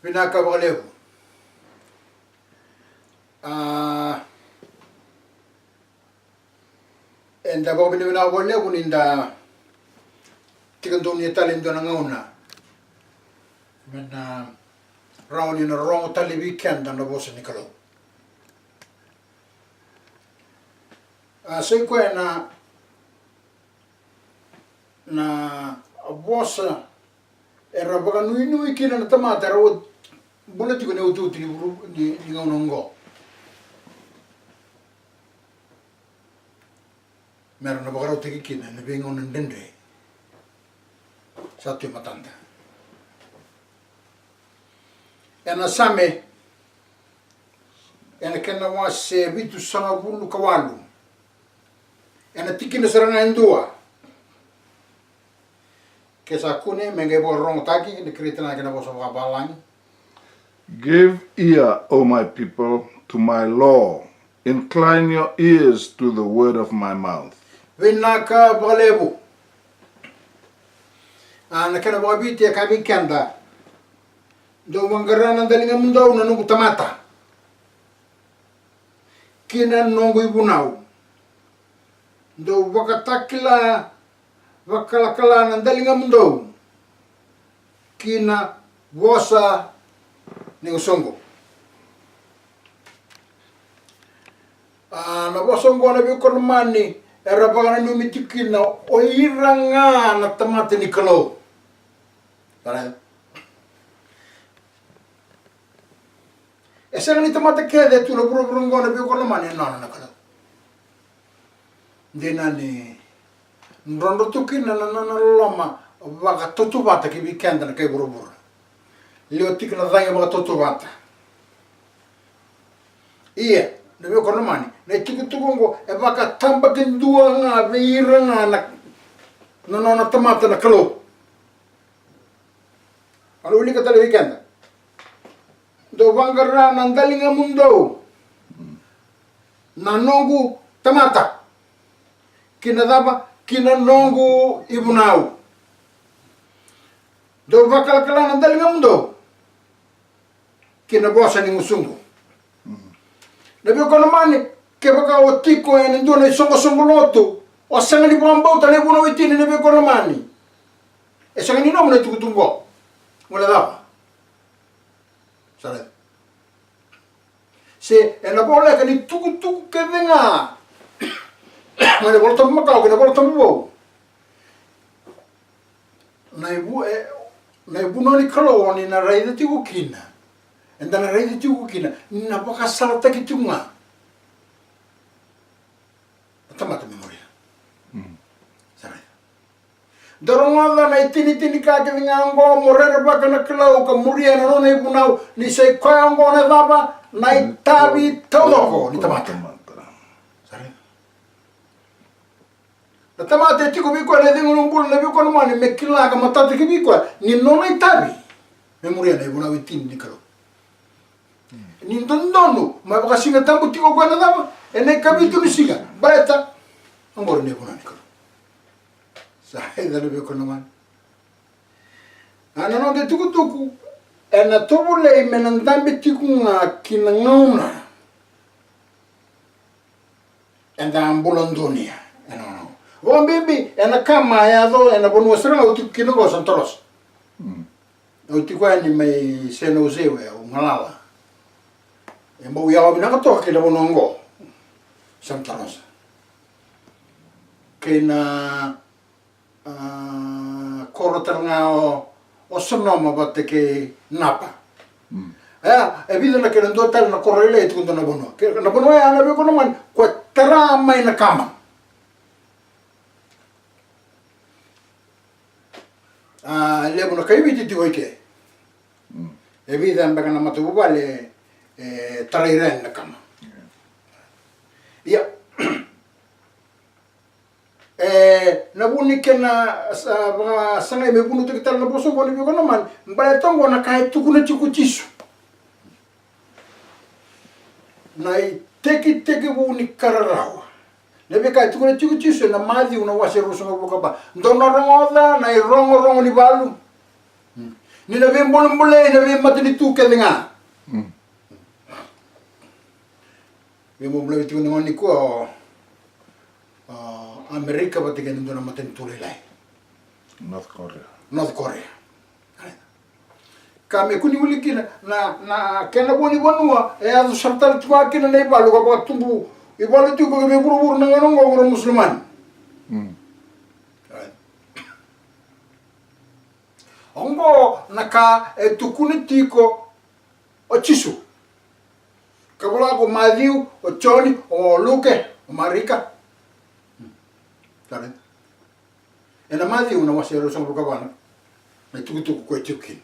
Vinaka Valeu. And the Bobby Vina Valeu in the Ticandoni Italian Donangona. When round in a wrong Tali weekend and the Bossa Nicolo. So na bossa era baga nui kina na tamata era bulati ko ne ututi ni ngongo mera na baga roti kina ne bengo ndende satu matanda ena same ena kena wase vitu sanga bulu kawalu ena tikina sarana indua que sakune menge borong taki ni kritana kena boso kabalang. Give ear, O my people, to my law. Incline your ears to the word of my mouth. Vinaka Balebu. Ana kena babiti kami kenda. Do mangarana dalinga mundo na nungu tamata. Kina nungu ibunau. Do wakatakila wakalakala nandalinga mundo kina wosa ni usongo na wasongo na bikon mani era bana no mitikina o iranga na tamate ni kalo para esa ni tamate kede tu no burungo na bikon mani na kalo dinani Nrondo tuki na loma waka totubata ki weekend na kay burubur. Leo tik na danga waka totubata. Iya, nabi ko naman na tikutugongo e waka tamba kindua nga veira nga na tamata na kalo. Ano uli ka tala weekend? Do bangara nandalinga mundo. Nanongu tamata. Kinadaba kina nongu ibunau do vakalakala na dalinga mundo kina bosa ni musungu nabi ko naman ke baka otiko en ndona songo loto o sanga ni bomba tale buno witini nabi ko naman e sanga ni no mo tukutungo wala da sare se e la bola che ni tukutuku ke venga Mana boleh tahu macam kena boleh tahu bau. Na ibu nani kalau ni na raida tigu kina, enda na raida tigu kina, na baka salata kitunga. Tamata memoria. Sarai. Dorongala na itini kaki ngango morera baka na kalau kemuria na nona ibu nau ni sei kau ngo na daba na itabi toloko ni tamata. Na tamate tiko biko na dingo numbul na biko naman me kila ka matate ki biko ni nona itabi memoria na ibuna witin ni kalo ni ndondo ma baka singa tambu tiko kwa na dama ene kabitu ni singa baeta ngor ni ibuna ni kalo sahe da biko naman ana no de tuku ena tobule menandambe tiko nga kinangona enda ambulandonia ena Bom bibi, ena kama ya do, ena bonu serang uti kino go santoros. Uti kwa ni mai seno zewe o malala. Embo ya wa binaka to kila bonongo. Santoros. Kena korotanga o sonoma batte ke napa. E vida na kena ndo tal na korrele tu na bono. Na bono ya na be kono man ko tara mai na kama. Lebo na kayo biti tigo ike. E vida mbaka na matububa le trairen na kama. Ya. Nabuni kena sanga me bunu tikital na boso boni biko naman mbale tongo na kahit tukuna chikuchisu. Na teki buni kararawa. Lebe kai tukuna chikuchisu na mazi una wase rusunga buka ba. Ndona rongoda na rongo ni balu. Ni na vem bolon bole na vem matini tu ke denga. Vem bolon tu ngoni ko Amerika batike ndo na matini tu lai. North Korea. North Korea. Kami kuni ulikina na kena boni bonua e azu sartar tuwa kina na ibalu ko tumbu ibalu tu ko be buru na ngano ngoro musliman. Ongo naka tukuni tiko o chisu. Kabula ko Matthew o Johnny o Luke o Marika. Kare. Ena Matthew na wasero sang rukabana. Na tukutuku ko chukin.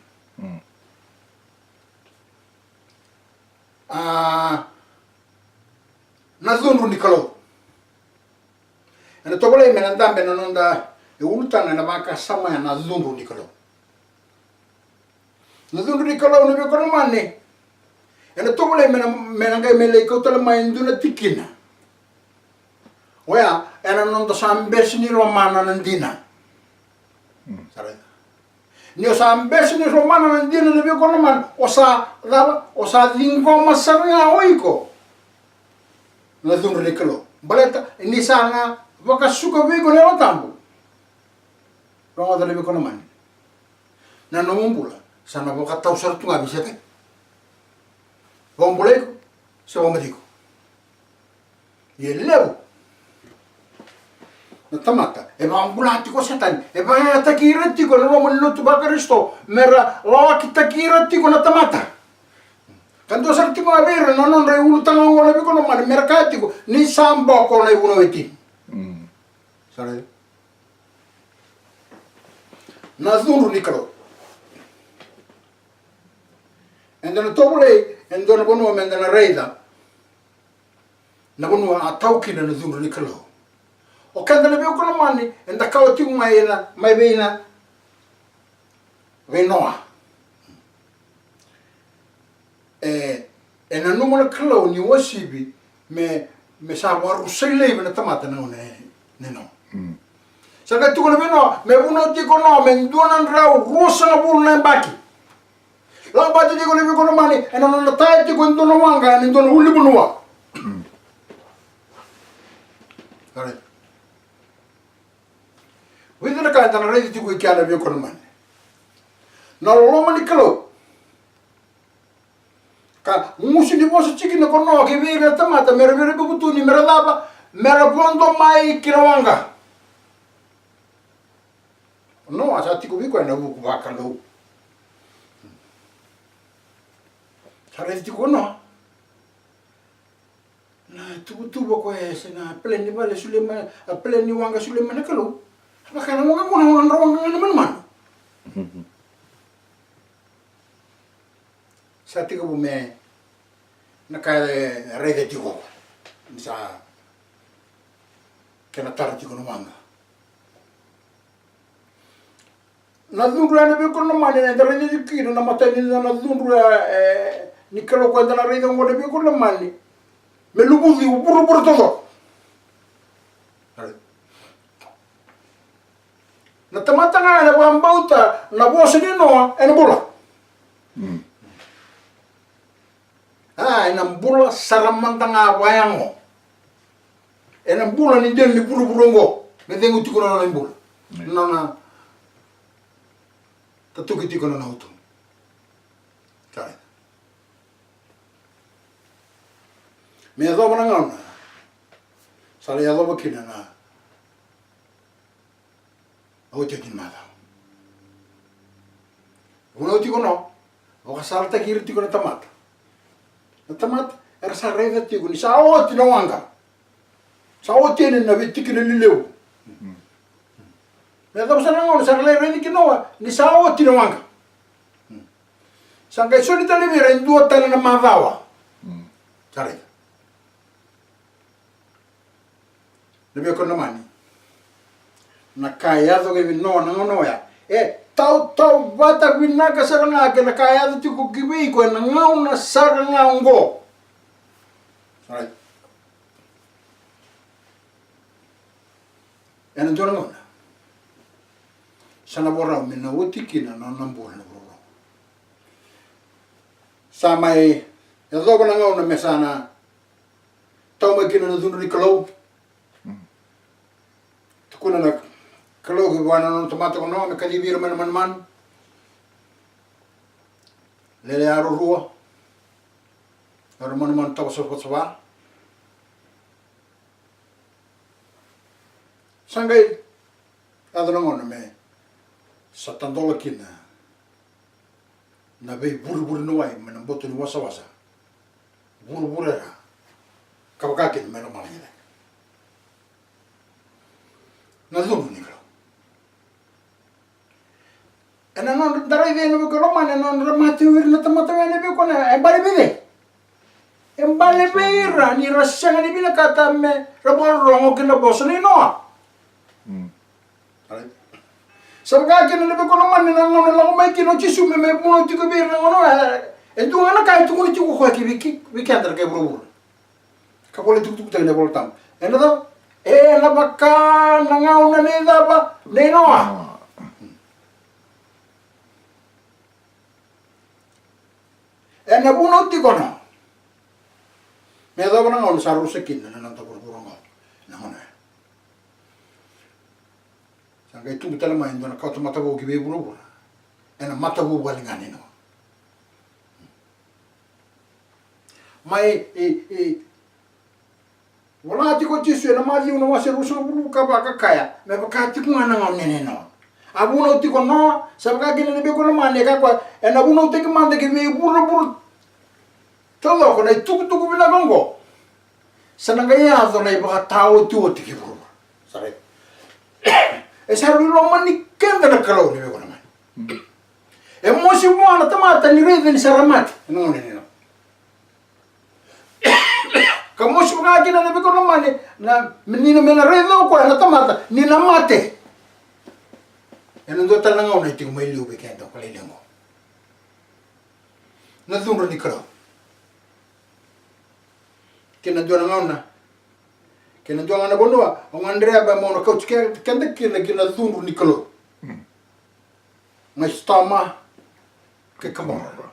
Na zunru ni kalo. Ena tobole menandambe nanonda e ultanga na maka sama na zunru ni kalo. Na zunru ni kalo no be kono manne. Ena tobole menanga mele ko tala mainduna tikina. Oya ena nonda sambes ni romana nandina. Sare. Ni sambes ni romana nandina no be kono man osa dingo masanga oiko. Na zunru ni kalo. Baleta ni sanga wakasuka vigo ne otambu. Ronga dale be kono man. Na no mumbula sana boka tau sartu nga bisete. Bombuleko se bombadiko. Ye levo. Na tamata e bambulati ko satan e ba takirati ko no mo lutu ba Kristo mera lawa kitakirati ko na tamata. Kanto sarti ko avere non re ulutanga ngone be kono man merkati ko ni sambo ko na uno eti. Sare. Na zuru nikalo. Endana tobule endana bono mendana reida. Na bono atauki na zuru nikalo. O kanda na be kono mani enda kauti mai beina venoa. Ena numana kalo ni wasibi me sa waru sele na tamata na ne no. Saka tu kono beno me buno ti kono me nduana rau rosa na bulu na baki. La bati ti kono be kono mani ena no tai ti kono no wanga ni ndono uli bunua. Kare. Widina ka tana redi ti ko kiana be kono mani. Na lo mani kalo. Ka musi di bosa chiki na kono ke vira tamata mera bubutu ni mera laba mera pondo mai kirawanga. No, asa tiko biko na buku bakalo. Sare tiko no. Na tubu ko ese na pleni bale sulema pleni wanga sulema na kalo. Bakana wanga kona wanga na man. Sa tiko bu me na kaya rede tiko. Sa kena tar tiko no wanga. Na zunru na be kono mani na rede tiko na matani na zunru ni kalo ko na rede ngone be kono mani. Me lubuzi buru todo. Na tamata na bambauta na bosa ni no en bula. Ena bula saramanta nga wayango. Ena bula ni den ni buru ngo. Me dengu tiko na bula. Na tatuki tiko na auto. Kai. Me adobo na ngana. Sale adobo kina na. Ote kin mada. Uno tiko no. O salta kiri tiko na tamata. Na tamata era sa reda tiko ni sa oti no wanga. Sa oti ni na bitiki ni leu. Me adobo sa ngona sa le redi kinoa ni sa oti no wanga. Sanga soni tale vera in due tale na mavawa. Sare. Lebih kono mani. Na kaya to ke no na ngono ya. Tau bata bina ka saranga ke na kaya to ko kibi ko na ngau na saranga ngo. Right. Ena jora ngona. Sana bora me na uti kina na nambol na bro. Samai, ya dogo na ngau na mesana. Tau mai kina na dunu ni kalau. Tukuna na kalau ki wana no tomato no me kalibira man. Lele aro rua. Aro man tau so so Sangai ada na me satandola kina. Na be buru no ai me na boto ni wasa. Buru era. Kabakakin me no malina. Na dunu ni kalau. Ena non darai ve no ko romane non ramati wir na tamata ve ne be ko na e bari bide. Embale beira ni rasanga ni bina kata me rabon rongo kina boso ni no. Sabga kina lebe ko romane na ngone la mai kino chisu me mo ti ko beira ngono e tu ngana kai tu ko ti ko ki wiki andar ke bro. Ka pole tu ta ne voltam. Ena do e na bakka na ngau na ne da ba ne no. Ena buno ti kono. Me do kono ngol saru sekin na nanta buru ngol. Na ngone. Sangkai tu betala main dona kau tu mata bo ki be buru. Ena mata bo balingani no. Mai wala ti ko tisu na mali una wase ruso buru ka ba ka kaya. Me ba ka ti ko ngana ngol nene no. Abuno ti kono sabga ki ne be kono mane ka kwa ena buno ti ki mande ki be buru. Todo ko na tuku bila gongo. Sanangaya azo na iba tao tu ti ki buru. Sare. E saru lo mani kenda na kalau ni be kono man. E mo si mo na tamata ni reden saramat. No ni no. Kamu si mga kina na be kono man na menina mena redo ko na tamata ni na mate. E non do tanangaw na iti ko may liu be kenda ko lelengo. Na dunro ni kalau. Kena dua ngona kena dua ngana bonua ang Andrea ba mo na coach kenda kina dunru ni kalo ngai stama ke kamara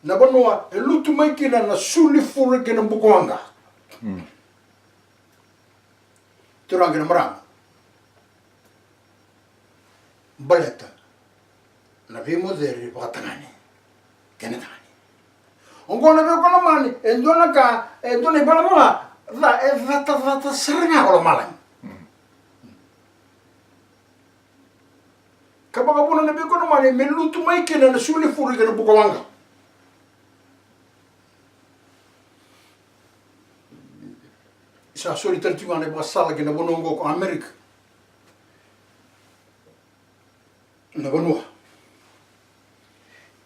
na bonua e lutu mai kina na suli fure kena bukwanga turang kena marang baleta na vimo deri pakatangani kena tangani Ongkona be kono mani, endona ka, endona bala bala, rata sernya kalau malang. Kapag kapuna na be kono mani, melutu mai kena na suli furi kena bukawanga. Isa suli tertiwa na basala kena bonongo ko Amerika. Na bonua.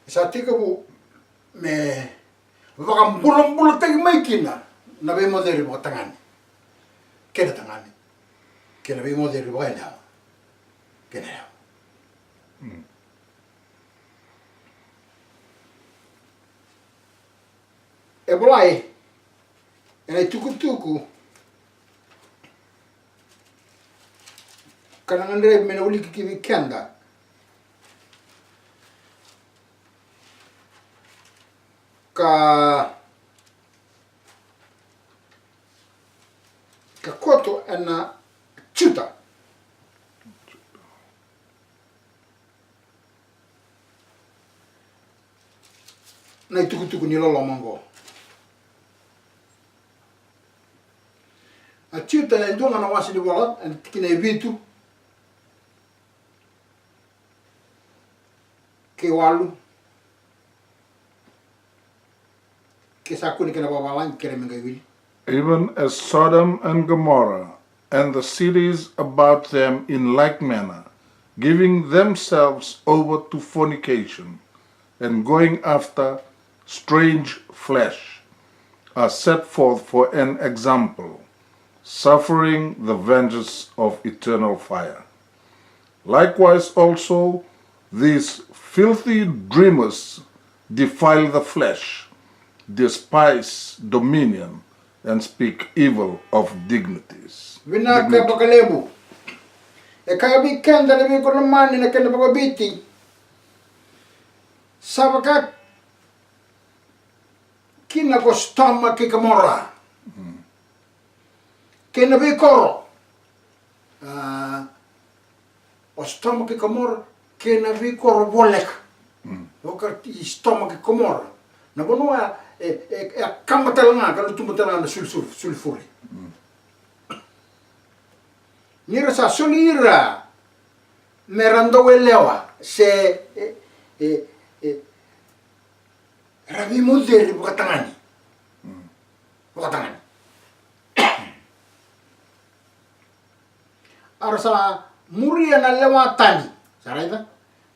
Isa tika bu me Wakam bulan tagi mai kina na be moderi bo tangani kena tangani kena be moderi bo enda kena e bolai ena tuku kana ngandre mena uli ki kenda ka koto ena chuta na tuku ni lolo mango a chuta na ndonga na wasi ni wala en kina evitu ke walu even as Sodom and Gomorrah and the cities about them in like manner, giving themselves over to fornication and going after strange flesh, are set forth for an example, suffering the vengeance of eternal fire. Likewise also, these filthy dreamers defile the flesh, despise dominion, and speak evil of dignities. Vinaka bakalebu. E kaya bikenda na biko na mani na kenda bako biti. sabaka kina ko stoma ki kamora kina vi koro o stoma ki kamora kina vi koro volek oka stoma ki kamora na bonua e kamatalanga ka lutumatalanga na sulfuri nira sa solira merando welewa se rabi moderi bukatangani arasa muria na lewa tani saraita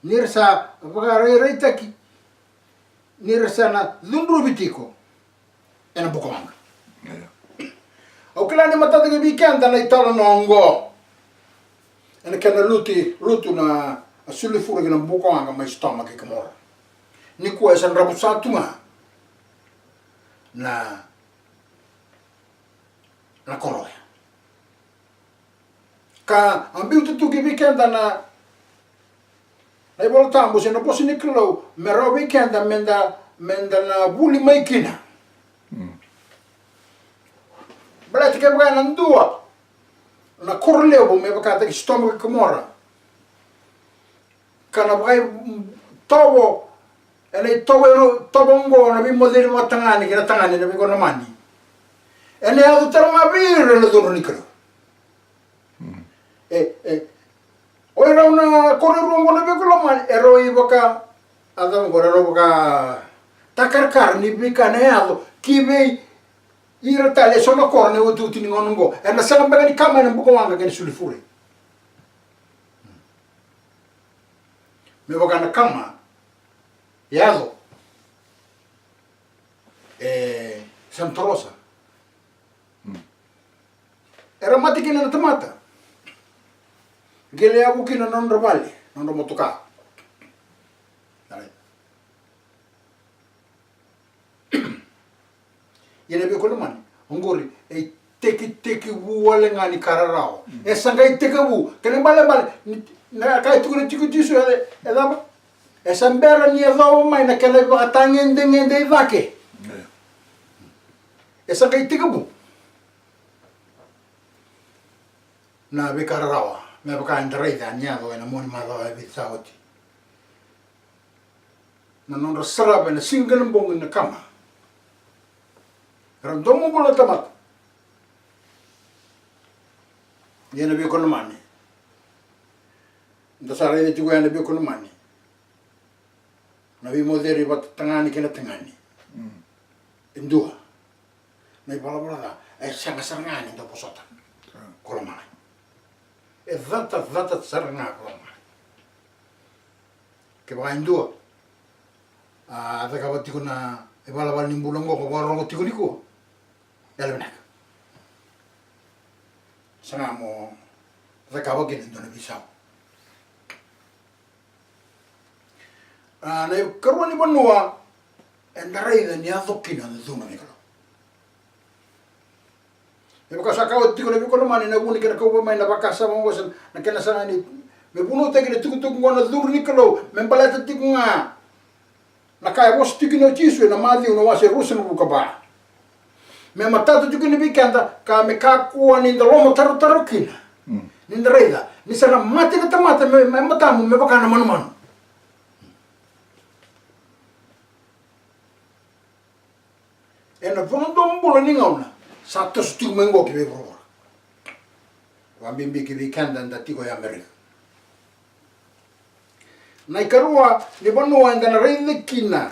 nira sa bagareita ki nira sa na dundru bitiko ena bukamanga o kila ni matata ke bikanda na itala nongo ena kana lutu na sulfura ke na bukamanga ma stoma ke kamora ni ko esan rabu satuma na koroya ka ambiu tu ke bikanda na ai voltambo se no posso ni klo mero bikanda menda na buli maikina Berarti ke bukan dua na korleo bo me bakata ki stomaco ke mora kana bukai tobo ene tobongo na bi modeli mo tangani kina tangani na bi kono mani ene adu tarama bir na do nikro oi rauna korero na bi kono mani eroi boka adam korero boka takar ni bi kana ado kibe ira tale sono corne o tutti ni ngongo e na sala bagani kama na buko wanga gani sulfuri me boka na kama yado Santa Rosa era mati kina na tamata gele abu kina non robale non motoka yene be kono mani ngori e teki wala ngani kararao e sanga e teki wu kene bale na kai tu ne tiku tisu e dama e sambera ni ado mai na kele ba ngende vake e sanga e teki wu na be kararao me ba ka ndrei da nyado e na moni ma do e bitsaoti na non rasara na single mbong na kama randomo bola tamat yena bi kono mani ndo sare de tigo yena bi kono mani na bi moderi bat tangani kena tangani indua na bala da e sanga sarngani ndo posota kono mani e vata sarngani kono mani ke ba indua ada kabati kuna e bala nimbulongo ko warongo tigo niko Yalbenak. Sana mo rekawa gini dona bisau. Na karwa ni banua endarai da ni azokina na zuma ni kalo. E baka sakawa tiko na biko mani na buni kena kaupa mai na bakasa mo wasan na kena sana ni me buno te kena tuku ngona dur ni kalo me balata tiku nga na kaya bos tiki no chisu na mali no wase rusen buka ba. Me matatu juga ni bikanda ka me kakua ni ndalomo taru kina ni nreida ni sana mati na tamata me matamu me baka na manu ena vondo mbulo ni ngauna sato stu mengo ki be bro wambimbi ki bikanda ndatigo ya Amerika na ikarua ni bonua ndana reide kina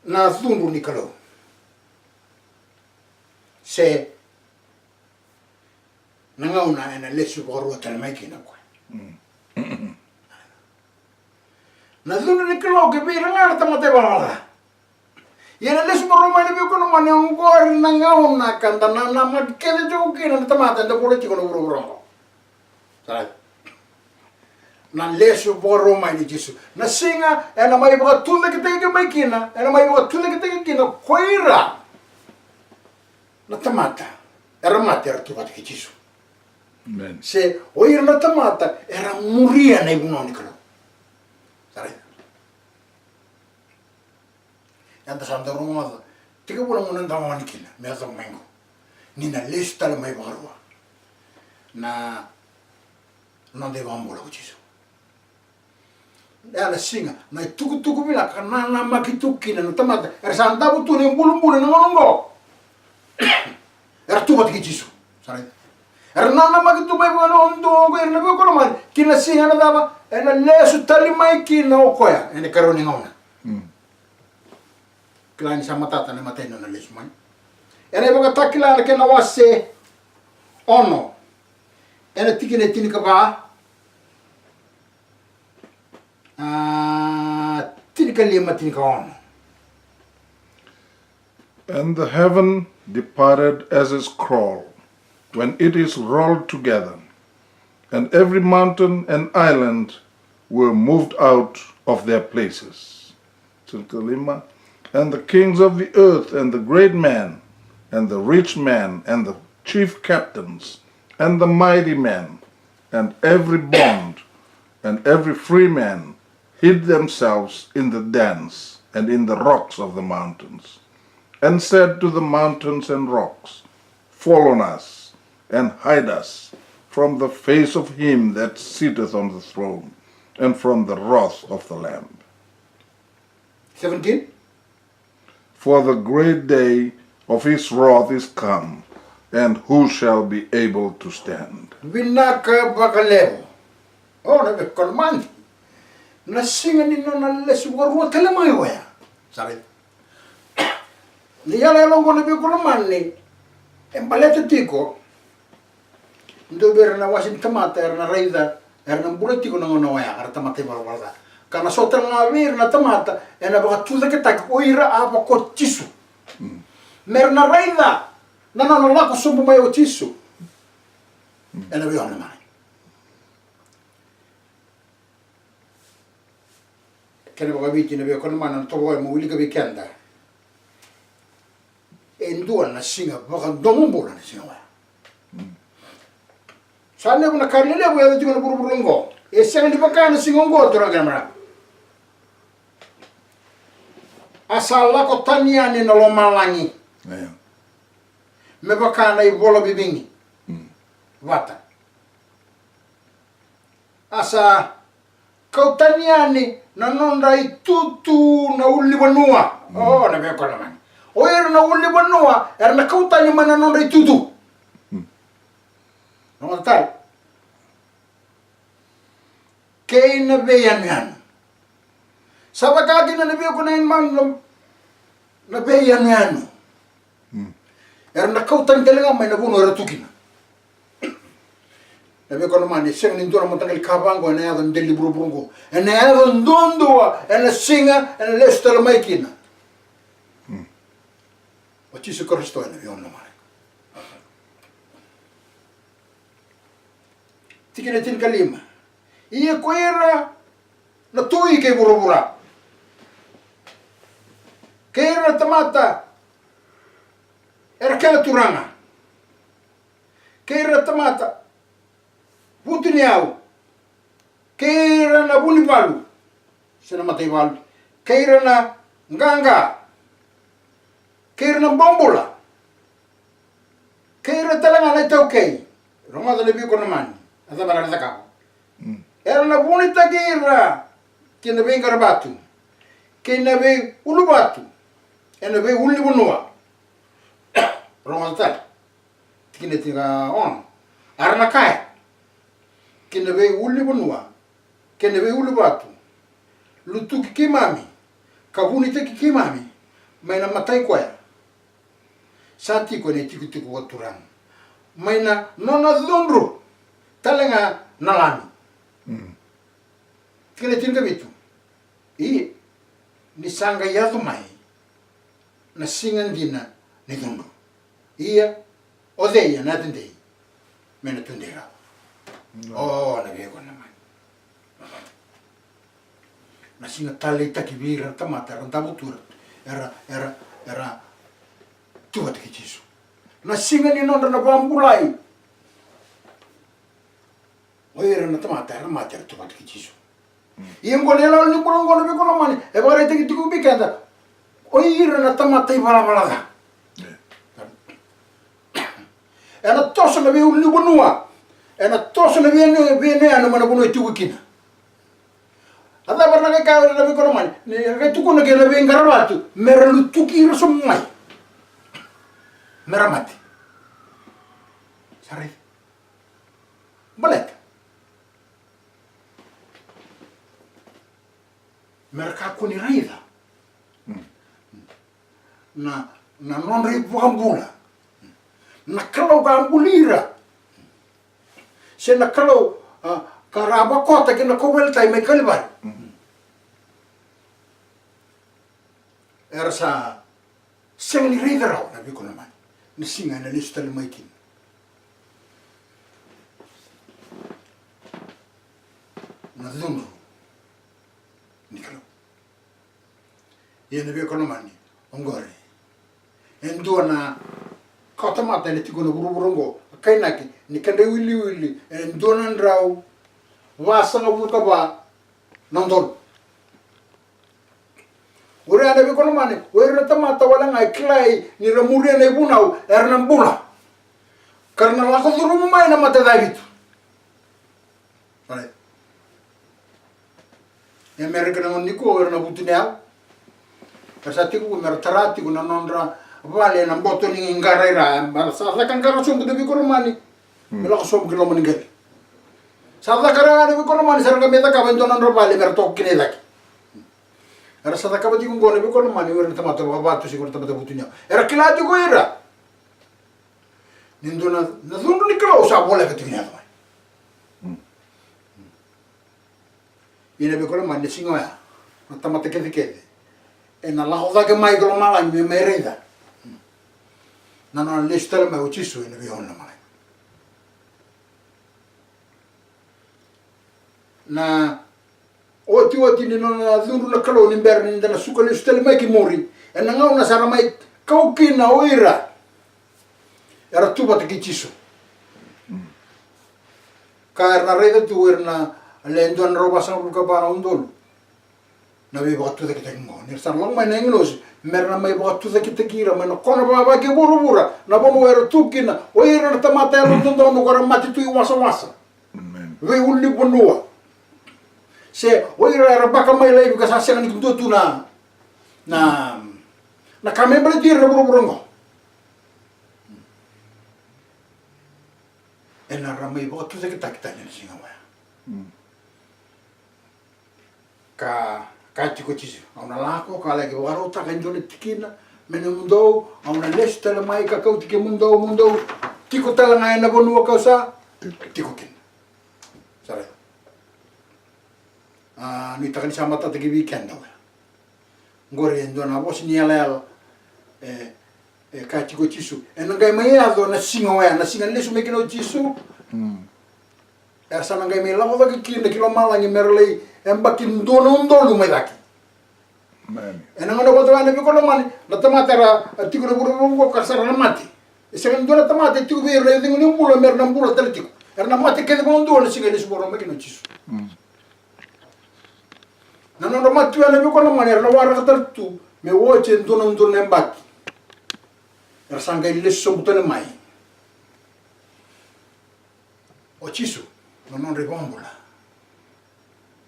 na thundu ni kalo se nangauna ena lesu borua talmaiki na kwa na thundu ni kalo ke bira ngana tamate balala yena lesu borua ni biko no mane ngori nangauna kanda na makele joki na tamate nda politiko no bro sarai na lesu boro mai ni jisu na singa ena mai baka tule ke mai kina ena mai baka tule ke kina koira na tamata era mater tu bat ke jisu Amen. Se oira na tamata era muria na ibunoni kalo. Sare. Yanta santa rumah tiga bulan munan tamani kina mesa mengo. Nina lista le mai barua. Na non deva ambola uciso. Ela singa na tuku bila kana na makituki na tamata era santa butu ni bulu na ngongo. Era tu bati kijisu. Sare. Era nana makitu mai bono ondo era na ko man kina singa na dava ena lesu tali mai kina okoya ene karoni ngona. Klani sama tata na mateno na lesu mai. Ene boga takila na kena wase ono. Ene tikine tinika ba tinika lima tinika ono. And the heaven departed as a scroll when it is rolled together, and every mountain and island were moved out of their places. Tilkalima, and the kings of the earth, and the great men, and the rich men, and the chief captains, and the mighty men, and every bond, and every free man hid themselves in the dens and in the rocks of the mountains, and said to the mountains and rocks, Fall on us, and hide us from the face of him that sitteth on the throne, and from the wrath of the Lamb. 17. For the great day of his wrath is come, and who shall be able to stand? Binaka bakalevo. Oh, na bekolman. Nasinga ni no na lesu warua telemai wea. Sabe? Ni yala longo na bekolman ni embalete tiko. Ndo bera na wasin tamata era na raida era na buletiko na ngona wea era tamata barwala. Kana sota na vir na tamata ena baka tuza ke tak oira apa ko tisu. Mer na raida na lako sumbu mai o tisu. Ena bi ona mai. Kene baka biti na bi ko mana to go mo wili ka bi kenda. Endua na singa baka domumbola na singa. Sale una karlele bo ya tingo burburungo. E se ndi baka na singa ngo to gamra. Asala ko tania ni no lo malangi. Yeah. Me baka na i bolo bibingi. Vata. Asa kautaniani na nonda i tutu na uli wanua. Oh, na beko na man. O era na uli wanua, era na kautani mana nonda i tutu. No tal. Kei na beyan yan. Sabagagi na beko na man na beyan yan. Era na kautani talaga may nabuno era tukina. Ebe kono mani sing ni ndora motangal kabango na yadon deli burubungo. Na yadon dondo na singa na lesta la maikina. O Jesu Kristo na yon na mani. Tikina tin kalima. Iya koira na tui ke burubura. Keira tamata. Era kela turanga. Keira tamata. Putiniau. Keira na bunivalu. Sena matay valu. Keira na nganga. Keira na bombola. Keira talaga na ito okay. Roma da lebi ko naman. Asa bara na kako. Era na bonita keira. Kina be ngarbatu. Kina be ulubatu. Ena be ulibunua. Roma da. Kina tinga on. Arna kai. Kena be uli bonua, kena be uli batu, lutu ki mami, kavuni te ki mami, maina matai koya. Sati ko ne tiku waturan. Maina nona dhondro, talenga nalami. Kena tinga bitu. I ni sanga yatu mai, na singan dina ni dhondro. Ia odeia na tendei, mena tundera. Oh, na beko naman. Na singa tali takibira tamata ranta butura. Era tuwa tiki Jesu. Na singa ni nonda na bambulai. Oira na tamata era mater tu pat kichisu. Iem gole la ni pulong gole be kono mani. E bare te kitiku bikenda. Oira na tamata ibala bala. Ena tosa na be uli bonua. Ena tosa na be anu mana bono itu kina. Ada barna ke ka na be kono mani. Ni ke tuku na ke na be ngarabatu. Meralu tuki ro somai. Meramati. Sare. Balek. Mereka kuni raida. Na non ribu ambula. Na kalau gambulira. Se na kalau karaba kota ke na kowel tai mai kalbar. Era sa sengli raida raw na bi kono man. Ni singa na lista le mai kin. Na dundu. Nikalo. Ia na be kono mani. Ongore. Endua na kota mata le tiko na buruburongo. Kainaki ni kande wili. Endua na ndrau. Wasa nga buka ba. Nandol. Ure ana be kono mani. Ure na tamata wala nga iklai. Ni ramuria na ibunau. Ernambula. Karena lako durumai na mata davitu. Vale. E mereka na niko ora na butinel. Kasati ku mer tarati ku na nondra vale na boto ni ngaraira sa kan kara sum de ko mani. Mela ko som kilo mani gel. Sa kara de ko mani sarga meta ka bento nondra vale mer tok kine laki. Era sa ka bati ku ngone ko mani ora tamato babatu siguro tamato butinel. Era kilati ko era. Nindona na dundu ni kilo sa bola ka tinya. Ina be ko mani singoya. Na tamate kede. E na lahoda ke mai kolo mala me mereda. Na na listele me uchisu ina bi honna mai. Na oti ni na dundu na kalo ni berni na suka listele mai ki mori. E na ngau na sara mai kauki na oira. Era tuba te kichisu. Ka na reda tu erna lendo na roba sa buka para undol. Na be batu da kita ngo ni san long mai na inglos merna mai batu da kita kira mana kona baba ke buru-bura na bono era tukina o era na tamata era tondo no kora mati tu wasa amen we uli bonua se o era baka mai lai ka sa ni tu na kame bele dir buru-bura ngo ena ramai batu da kita ni singa wa ka tiko chisu auna lako ka lagi warota ka njone tikina mene mundo auna lesta la mai ka kau tike mundo tiko tala ngai na bonu ka sa tiko kin sare ni takani sama ta tiki weekend wa ngore ndo na bos ni ala ka tiko chisu enangai mai ado na singa lesu me kino chisu esa nangai mai la hoda ki kilo malangi merlei embakin dono mai daki. Man. Enang ano ko na ko mani na tamatera tiko na buru ko kasara na mati. Ese ndona tamate tiko be re dingo ni bulo mer na bulo teltiko. Erna mati ke mo ndo na singa ni sboro me kino chisu. Na no mati ana ko mani erna wara ka tertu me woche ndona embaki. Er sanga ile so butone mai. O chisu non ribombola.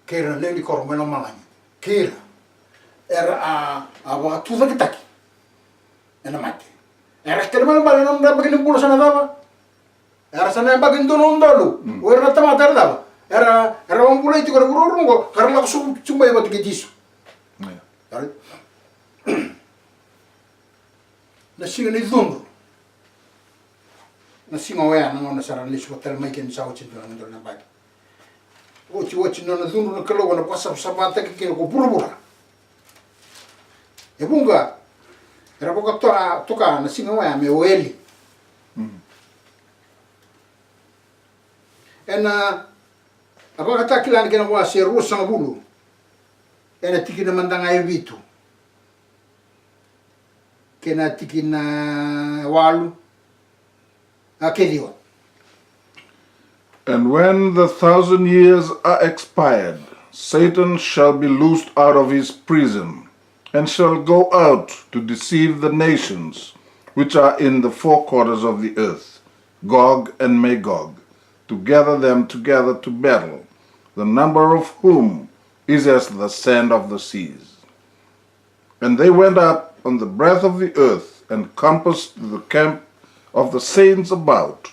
Kera lendi koro meno malanya. Kera era a watu da kitaki. Ena mate. Era kere meno malanya non bagini bulo sana dava. Era sana bagin dono ndolu. O era tamata dava. Era un bulo iti koro burungo karla ko sumba yaba tike jisu. Tare. Na singa ni dundu. Na singa wea na sara lisu ko tel mai ken sawo chinto na ndol na bagi. Ochi no na dundu na kalo na pasa sabata ke ko burubura. E bunga era boka toka na singa wa me oeli. Ena abaka takilani ke na wa se rusa bulu. Ena tikina mandanga evitu. Kena tikina walu. Akediwa. And when the 1,000 years are expired, Satan shall be loosed out of his prison, and shall go out to deceive the nations which are in the four quarters of the earth, Gog and Magog, to gather them together to battle, the number of whom is as the sand of the seas. And they went up on the breadth of the earth, and compassed the camp of the saints about,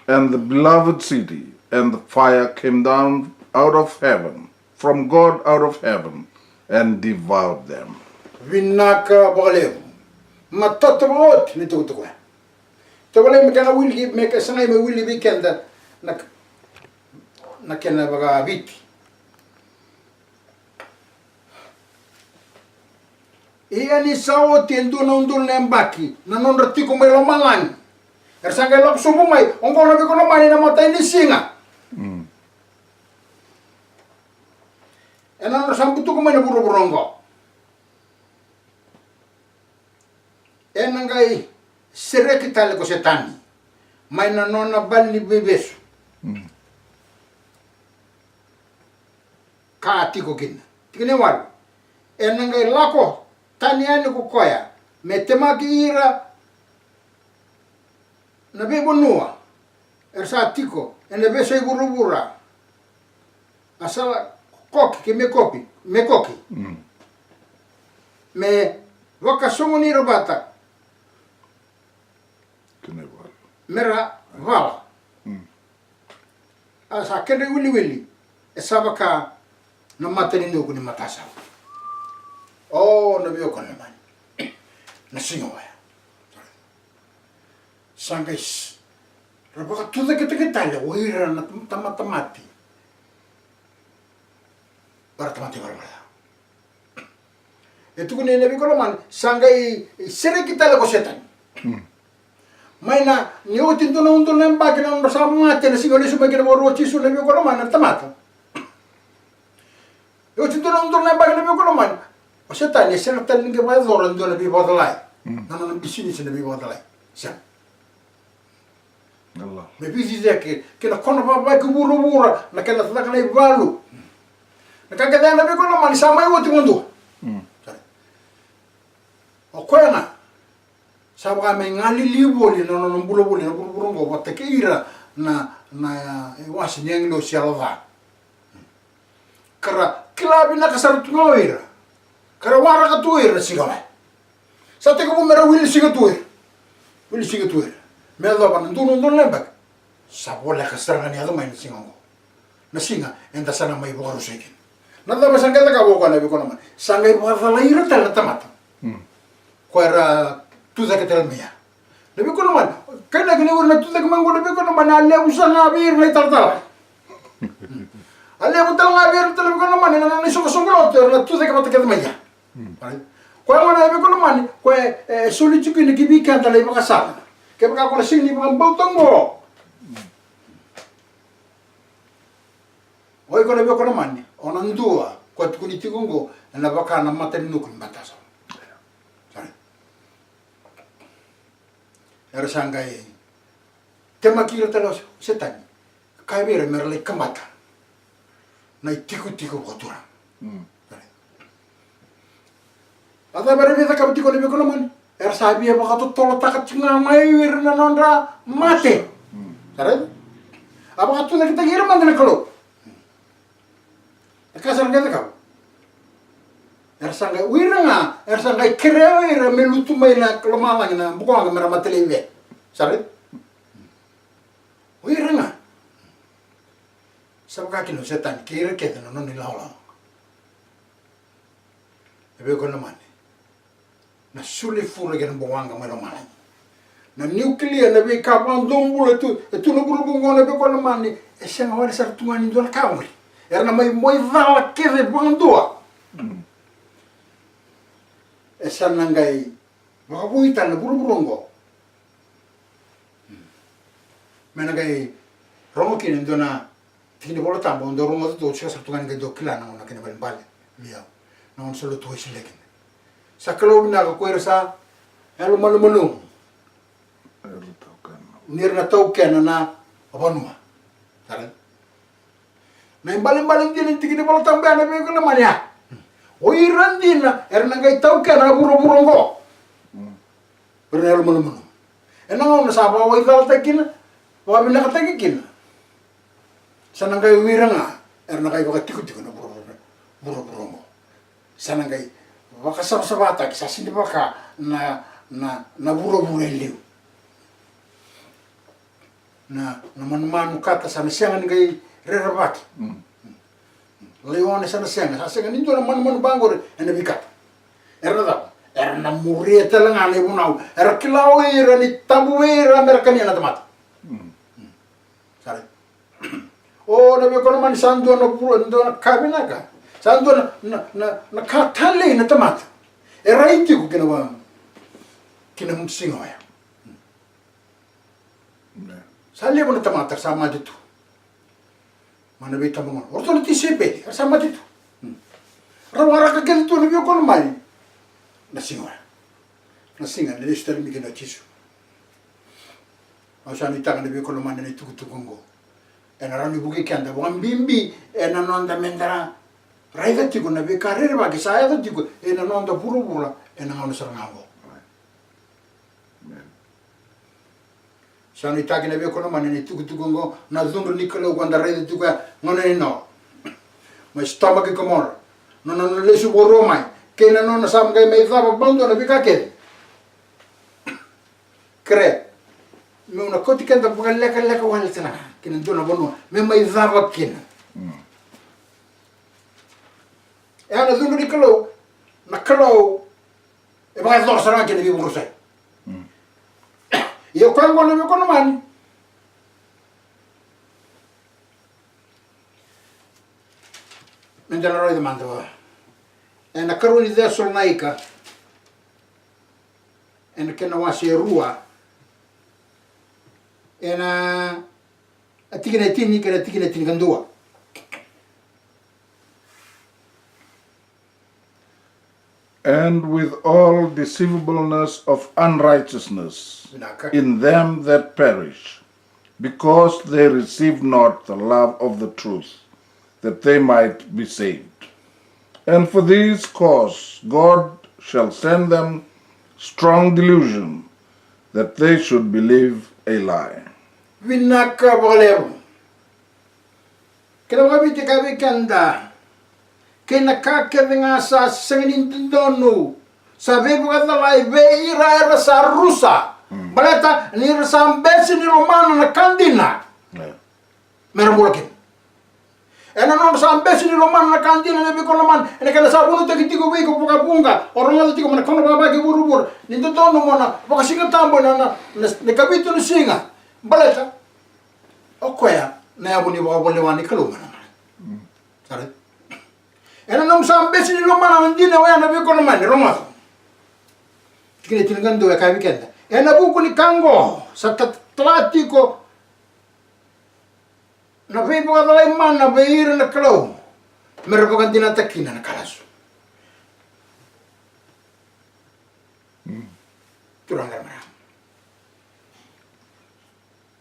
and the beloved city, and the fire came down out of heaven, from God out of heaven, and devoured them. Vinaka bagalev. Matatabot ni tutukwa. Tawala mekana willi meka sanay me willi bikenda na kena baga viti. Iya ni sawo tiendu na undul na mbaki na non ratiko may lomangan. Ersangay lok sumumay, ongko na biko naman na matay ni singa. Enan sambutu ko may naburo-burongo. Enangay serekitale ko setani. May nanona bal ni bebeso. Kaati ko kin. Tikinewal. Enangay lako taniani ko koya. Metemaki ira nabebo nua. Ersa tiko. Enebeso iburu-bura. Asala koki ke me kopi. Me koki. Me wakasongo ni robata. Mera vala. Asa kende wili. Esaba ka na matani no kuni matasa. Oh, na biyo kon naman. Na singo ya. Sangais. Rabaka tuda kita wira na tamati. Para tamati wala. Itu kuni nabi ko naman sangai sere kita ko setan. May na niutin to na untol na yung bagay na sa mati na siguro yung sumagin na mo rochi so nabi ko naman at tamata. Niutin to na untol na yung bagay na nabi ko naman. O siya tayo, siya natalin ka ba doon doon nabi badalay. Nanan ang bisini siya nabi badalay. Siya. Allah. May bisi siya kina kono pa ba kuburo-bura na kina tataka na ibalo. Nakaganda nabi ko naman, isama yung uti mundo. O kuya na. Sabi kami ngaliliboli na bulo-bulo na buro-buro ko patakira na iwasin niyang lo siya lava. Kara kilabi na kasarot ngawira. Kara wara ka tuwir na sigaw. Sa teko mo mera wili siga tuwir. Wili siga tuwir. Mera pa nandun lembag. Sa wala kasarangan niya may nasingaw ko. Nasinga, enda sana may bukaro sa ikin. Nanda sangay na kawo nabi ko naman. Sangay wala tal na tamata. Kuwara tuda ka telmiya. Nabi ko naman, kaya na ginawar na tuda ka manggo, nabi ko naman, alaw sa ngabir na itartala. Alaw tal ngabir, nabi ko naman, nananisukusungulot, na tuda ka matagatelmiya. Kuya mo nabi ko naman, kuya sulit yung kinagibigan talay makasama. Kaya baka ako nasing ni mga bautang mo. Oy ko nabi ko naman, onandua, kuya tukunitikong ko, na baka namatan nukong bataso. Era sangay temakira talo setan kaya bere merle kamata na tiku kotura ada bere beta kabti ko lebe ko naman era sabi ya baka to tolo takat nga may wir na nondra mate sare aba tu na kita gira man na kalo kasar ngata ka era sangay wira nga era sangay kerewira melutu may na klomalang na buko nga mera matelewe sabe wira nga sa kaki no setan kira kete no ni laula ebe ko naman na suli fura gen buwanga may romalan na nuclear na be kapang dombula tu no burubungo na be ko naman ni siya nga wala sa tungani do na kawri era na may vala kere bangdua esa nangai makapuitan na buru-burunggo. Menangay rongo kinin do na tingin bola tambo do rongo do siya sa tungan ngay do kila na kinabal liyaw na on solo tuwa silekin. Sa kalaw na kakwera sa malumulong nir na tauken na abanuma Saran. Na imbaling-baling din tiki ni bola tambah na be ko naman ya. Oiran din na nangay tau ka na buro-burong ko. Pernah mana-mana. Enang na saba wa idal takin. Wa bila ka takin. Sanang kay wirang nangay ko tiku-tiku na buro-burong mo. Sanang kay baka sabata sa sini baka na buro-burong liu. Na man kata sana siangan kay rerabat. Leone sana siangan nito na man bangor ena bikat. Erna murieta lang ani bunau. Kilau ira ni tabuira merkani na tamat. Sare. Oh na be kono man sando na puro ndo na kabina ka. Sando na katale na tamat. Era itu ko kina musingo ya. Sali mo na tamatar sama dito. Mana be tamo. Orto na tisipe sama dito. Rawara ka ganito na ko naman. Nasinga nile stari mi kena chisu. Asani taka na be ko naman na tukutukungo. Ena rani buki kanda bukan bimbi ena nonda mendara. Raiva tiko na be karere ba ke saya tiko ena nonda buru-bura ena ngono sarangabo. Sani taki na be ko naman na tukutukungo na zundu nikolo kwanda raiva tiko ngono no. Mas stomach ko mor. No lesu boromai. Kena no na sam kay may zaba bando na bikake. Kre. Me una koti kanta bukan leka wala tana. Kena dona bono me may zaba kena. Ana zundu ni kalo. Na kalo. E ba zor sarang kena bi burusai. Yo kwango na me kono man. Menjala roi de mando. En a karuni de solnaika en kena wasi rua en a tikina tini kandua and with all deceivableness of unrighteousness in them that perish, because they receive not the love of the truth, that they might be saved. And for this cause God shall send them strong delusion, that they should believe a lie. Vinaka bolero. Kena wabiti kabi kanda. Kena kake dengan sa sengin tindonu. Sabe bukan lai be ira sa rusa. Baleta ni rasa ambesi ni romana na kandina. Meramulakin. Ena non sa ambesi ni romana na kandina na biko naman. Ena kena sa uno tagitigo wiko puka punga. Orang nga tiko mana kono baba ki burubur. Ninto tono mona. Baka singa tambo na kabito ni singa. Baleta. Okoya na yabu ni baka bolewani kalunga naman. Sare. Ena non sa ambesi ni romana na ndina waya na biko naman. Ni romana. Tikini tinagando ya kabi kenda. Ena buku ni kango. Sa tatlatiko. Na vei buka talai mana beira na kalau. Merupakan tinatakina na kalasu. Turang ramah.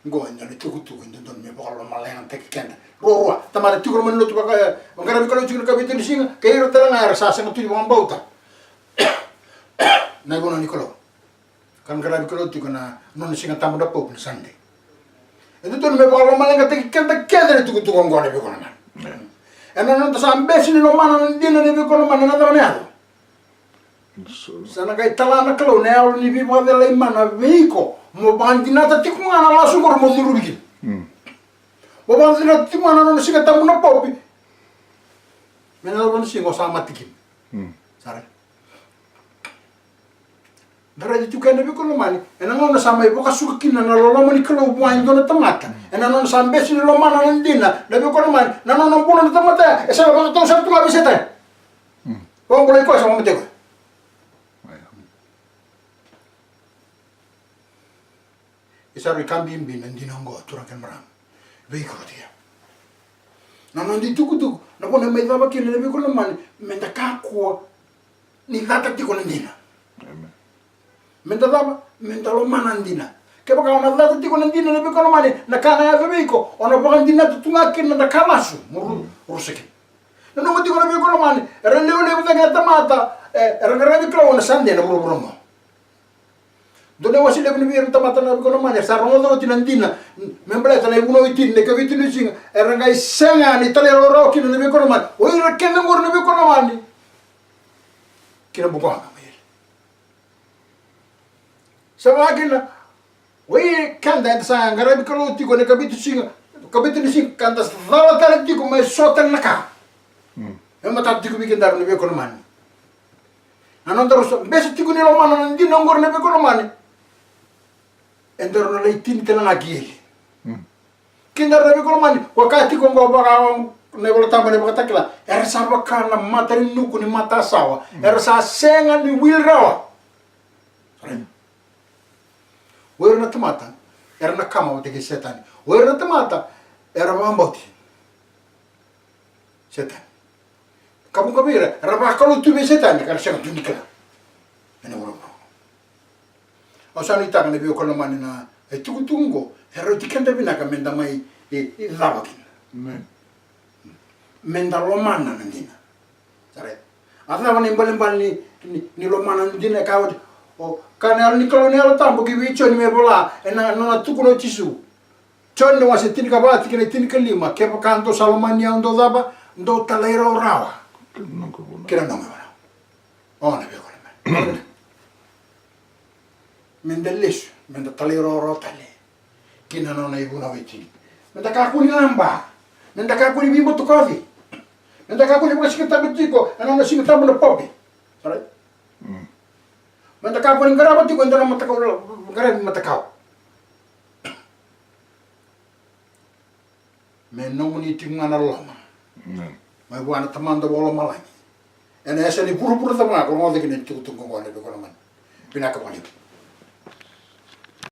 Goan jadi tuku-tuku itu don me bakal malayang tekikan. Roa, tamara tuku menurut baka. Bangkara kalau tuku kabitin singa, kairo terang air sasa ngatu di bawah bauta. Na gono ni kalau. Kan kalau tuku na non singa tamu dapo pun sande. Itu tuh me bakal malayang tekikan tekeder tuku ngone be kono man. Ena non sa ambesi ni lomana ndina ni be kono man na tamane. Sana kay talana kalau neal ni bi model imana veiko mo bandina ta tikunga na lasu ko mo durubiki mo bandina tikunga na no siga tamu na popi mena no singo sama tikim sare dara di tukane bi ko no mani ena no sama ibo ka sukina na lolo mani kalau buan do na tamata ena no sambe si lo mana ndina na bi ko no mani na no puno na tamata esa ba to sa tunga biseta ko ngolay ko sa mo teko. Isari kambing bin ndina ngo turang kan maram veiko dia na ndi tuku na bona mai baba kile na veiko man menda kakwa ni data tiko ndina menda baba menda lo mana ndina ke baka ona la tiko na dina lebe kono mani na kana ya vebiko ona baka dina tutunga kina na kamasu muru ruseke na no tiko na lebe kono mani era leo lebe tanga tamata era ngara bikro ona sande na muru muru dole wasi lebe ni bir tamata na kono mani sa rongo tina dina membele tana uno itin ne ka vitu ni singa era ngai senga ni tale ro kina lebe kono mani o ira kena ngor lebe kono mani kina buka sama kina we kanda sa ngara bikro tiko ne ka vitu singa kabitu ni singa kanda sala tala tiko mai sotan naka mata tiko bikin dar lebe kono mani anon terus beso tiko ni lo mana ndi ngor lebe kono mani endor na leitin kena ngagi kinda lebe kono mani wakati ko ngo baka ne bola tamba ne baka takla era sa baka na mata ni nuku ni mata sawa era sa senga ni wilrawa wer na tomata era na kama wote ke setani wer na tomata era mamboti setani kamu kabira era ba kalu tu be setani kar senga tunikala ene wala osani taka ne bio kono mani na tukutungo era tikenda bina ka menda mai lavakin menda lomana nandina sare afna wani mbal ni lomana ndina ka o kana ni kalo ni ala tambo ki wicho ni mebola ena na tukuno tisu chondo wase tin ka ba tikene tin ka lima ke pa kanto salomania ndo daba ndo talero rawa kira no me bara ona be kono mendelesh menda talero rotale kina no na ibuna witi menda ka kuni lamba menda ka kuni bimbo tukovi menda ka kuni bashika tabitiko ana na singa tabu na popi sare menda ka kuni ngara batiko ndo na matakau ngara matakau men no muni tingana lama mai buana tamanda bola malani ena esa ni puru-puru tama ko ngode kini tuku ko ngone be kono man pinaka mali